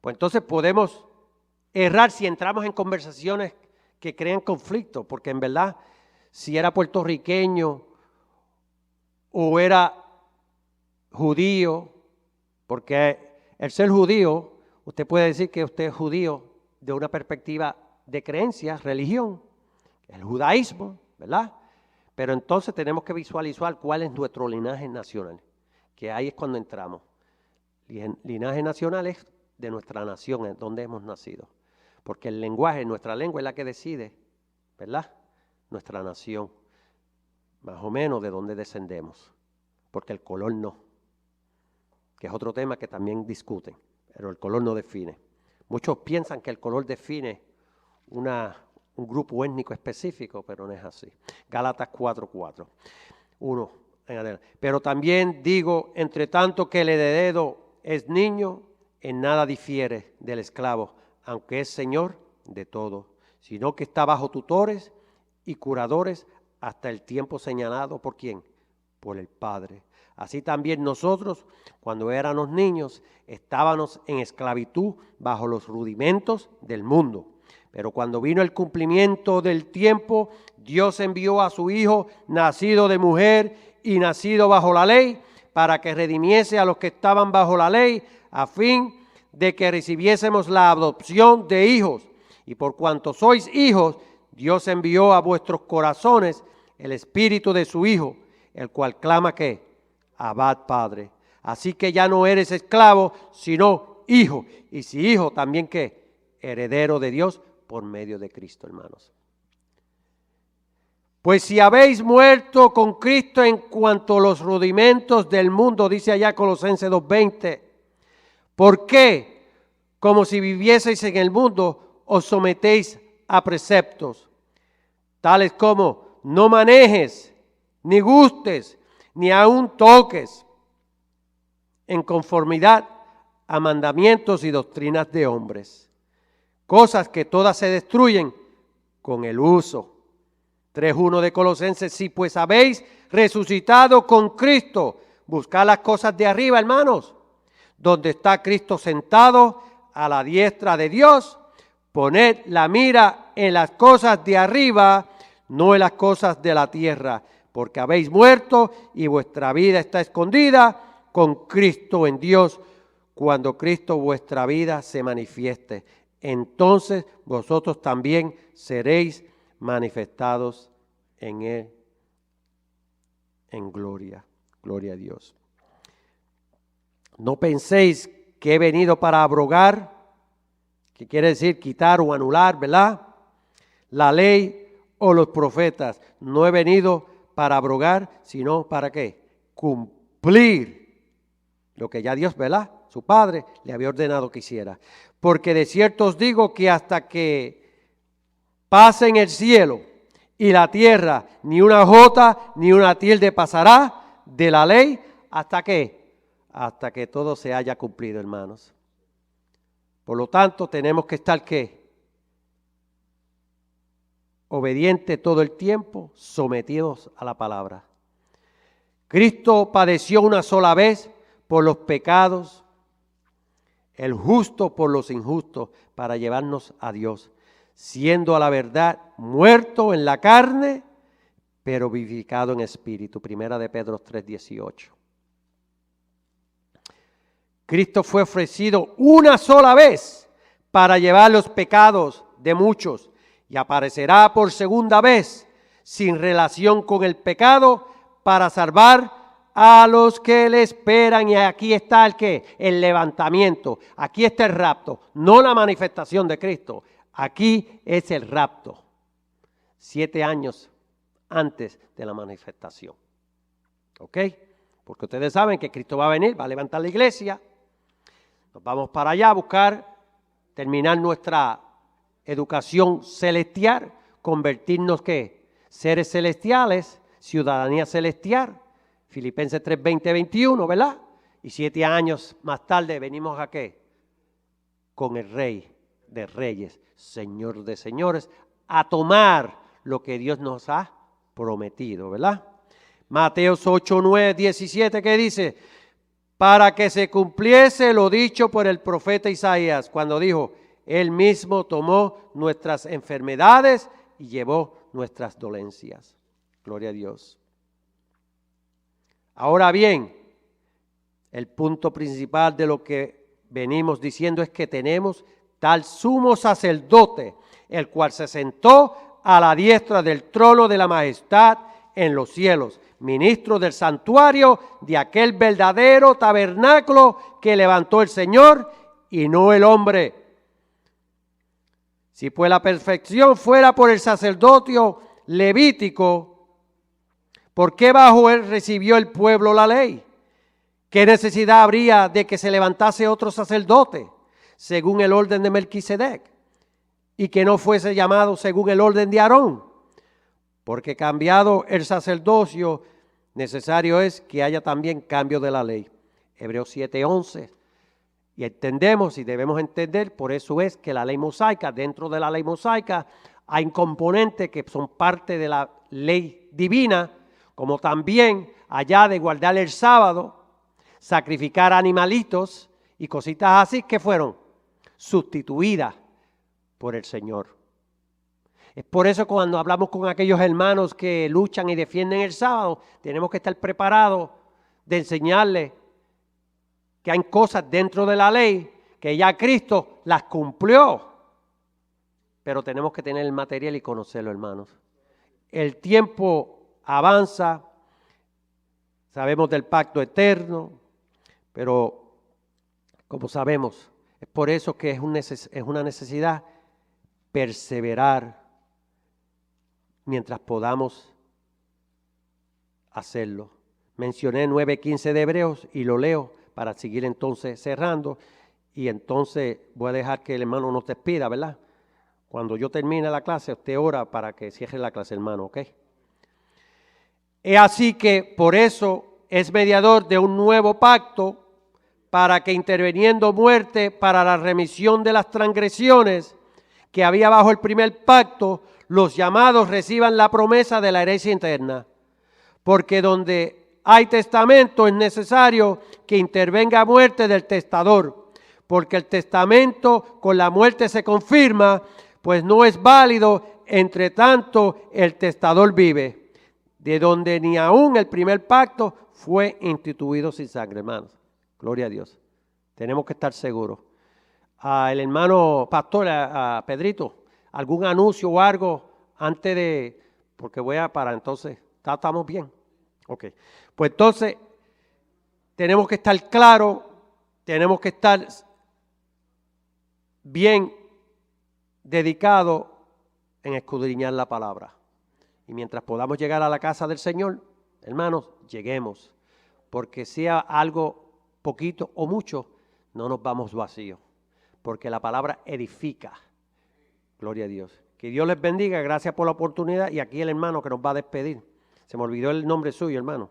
pues entonces podemos errar si entramos en conversaciones que crean conflicto, porque en verdad, si era puertorriqueño o era judío, porque el ser judío, usted puede decir que usted es judío de una perspectiva de creencia, religión, el judaísmo, ¿verdad? Pero entonces tenemos que visualizar cuál es nuestro linaje nacional, que ahí es cuando entramos. Linaje nacional es de nuestra nación, en donde hemos nacido. Porque el lenguaje, nuestra lengua es la que decide, ¿verdad? Nuestra nación, más o menos de dónde descendemos. Porque el color no, que es otro tema que también discuten, pero el color no define. Muchos piensan que el color define un grupo étnico específico, pero no es así. Gálatas 4:4. 1 en adelante. Pero también digo, entre tanto que el heredero es niño, en nada difiere del esclavo, aunque es señor de todo, sino que está bajo tutores y curadores hasta el tiempo señalado. ¿Por quién? Por el Padre. Así también nosotros, cuando éramos niños, estábamos en esclavitud bajo los rudimentos del mundo. Pero cuando vino el cumplimiento del tiempo, Dios envió a su Hijo, nacido de mujer y nacido bajo la ley, para que redimiese a los que estaban bajo la ley, a fin de que recibiésemos la adopción de hijos. Y por cuanto sois hijos, Dios envió a vuestros corazones el Espíritu de su Hijo, el cual clama que Abba, Padre. Así que ya no eres esclavo, sino hijo. Y si hijo, también que heredero de Dios por medio de Cristo, hermanos. Pues si habéis muerto con Cristo en cuanto a los rudimentos del mundo, dice allá Colosenses 2:20, ¿por qué? Como si vivieseis en el mundo, os sometéis a preceptos, tales como no manejes, ni gustes, ni aun toques, en conformidad a mandamientos y doctrinas de hombres, cosas que todas se destruyen con el uso. 3:1 de Colosenses, si pues habéis resucitado con Cristo, buscad las cosas de arriba, hermanos, donde está Cristo sentado a la diestra de Dios. Poned la mira en las cosas de arriba, no en las cosas de la tierra, porque habéis muerto y vuestra vida está escondida con Cristo en Dios. Cuando Cristo vuestra vida se manifieste, entonces vosotros también seréis manifestados en Él, en gloria. Gloria a Dios. No penséis que he venido para abrogar, que quiere decir quitar o anular, ¿verdad? La ley o los profetas. No he venido para abrogar, sino para ¿qué? Cumplir lo que ya Dios, ¿verdad? Su Padre le había ordenado que hiciera. Porque de cierto os digo que hasta que pasen el cielo y la tierra, ni una jota ni una tilde pasará de la ley, ¿hasta qué? Hasta que todo se haya cumplido, hermanos. Por lo tanto, tenemos que estar ¿qué? Obedientes todo el tiempo, sometidos a la palabra. Cristo padeció una sola vez por los pecados, el justo por los injustos, para llevarnos a Dios, siendo a la verdad muerto en la carne, pero vivificado en espíritu. Primera de Pedro 3:18. Cristo fue ofrecido una sola vez para llevar los pecados de muchos y aparecerá por segunda vez sin relación con el pecado para salvar a los que le esperan. Y aquí está el ¿qué? El levantamiento. Aquí está el rapto, no la manifestación de Cristo. Aquí es el rapto. 7 años antes de la manifestación. ¿Ok? Porque ustedes saben que Cristo va a venir, va a levantar la iglesia. Nos vamos para allá a buscar terminar nuestra educación celestial, convertirnos ¿qué? Seres celestiales, ciudadanía celestial. Filipenses 3:20-21, ¿verdad? Y 7 años más tarde venimos a ¿qué? Con el Rey de Reyes, Señor de Señores, a tomar lo que Dios nos ha prometido, ¿verdad? Mateos 8:9-17, ¿qué dice? Para que se cumpliese lo dicho por el profeta Isaías, cuando dijo, Él mismo tomó nuestras enfermedades y llevó nuestras dolencias. Gloria a Dios. Ahora bien, el punto principal de lo que venimos diciendo es que tenemos tal sumo sacerdote, el cual se sentó a la diestra del trono de la majestad en los cielos, ministro del santuario de aquel verdadero tabernáculo que levantó el Señor y no el hombre. Si pues la perfección fuera por el sacerdocio levítico, ¿por qué bajo él recibió el pueblo la ley? ¿Qué necesidad habría de que se levantase otro sacerdote según el orden de Melquisedec y que no fuese llamado según el orden de Aarón? Porque cambiado el sacerdocio, necesario es que haya también cambio de la ley. Hebreos 7:11. Y entendemos y debemos entender, por eso es que la ley mosaica, dentro de la ley mosaica, hay componentes que son parte de la ley divina, como también allá de guardar el sábado, sacrificar animalitos y cositas así que fueron sustituidas por el Señor. Es por eso cuando hablamos con aquellos hermanos que luchan y defienden el sábado, tenemos que estar preparados de enseñarles que hay cosas dentro de la ley que ya Cristo las cumplió. Pero tenemos que tener el material y conocerlo, hermanos. El tiempo avanza, sabemos del pacto eterno, pero como sabemos, es por eso que es una necesidad perseverar mientras podamos hacerlo. Mencioné 9:15 de Hebreos y lo leo para seguir entonces cerrando. Y entonces voy a dejar que el hermano nos despida, ¿verdad? Cuando yo termine la clase, usted ora para que cierre la clase, hermano, ¿ok? Es así que por eso es mediador de un nuevo pacto, para que interviniendo muerte para la remisión de las transgresiones que había bajo el primer pacto, los llamados reciban la promesa de la herencia eterna. Porque donde hay testamento, es necesario que intervenga muerte del testador, porque el testamento con la muerte se confirma, pues no es válido entre tanto el testador vive, de donde ni aún el primer pacto fue instituido sin sangre, hermanos. Gloria a Dios. Tenemos que estar seguros. El hermano pastor, a Pedrito, algún anuncio o algo antes de, porque voy a parar, entonces, ¿estamos bien? Ok, pues entonces tenemos que estar claros, tenemos que estar bien dedicados en escudriñar la palabra. Y mientras podamos llegar a la casa del Señor, hermanos, lleguemos, porque sea algo poquito o mucho, no nos vamos vacíos, porque la palabra edifica. Gloria a Dios. Que Dios les bendiga, gracias por la oportunidad. Y aquí el hermano que nos va a despedir. Se me olvidó el nombre suyo, hermano.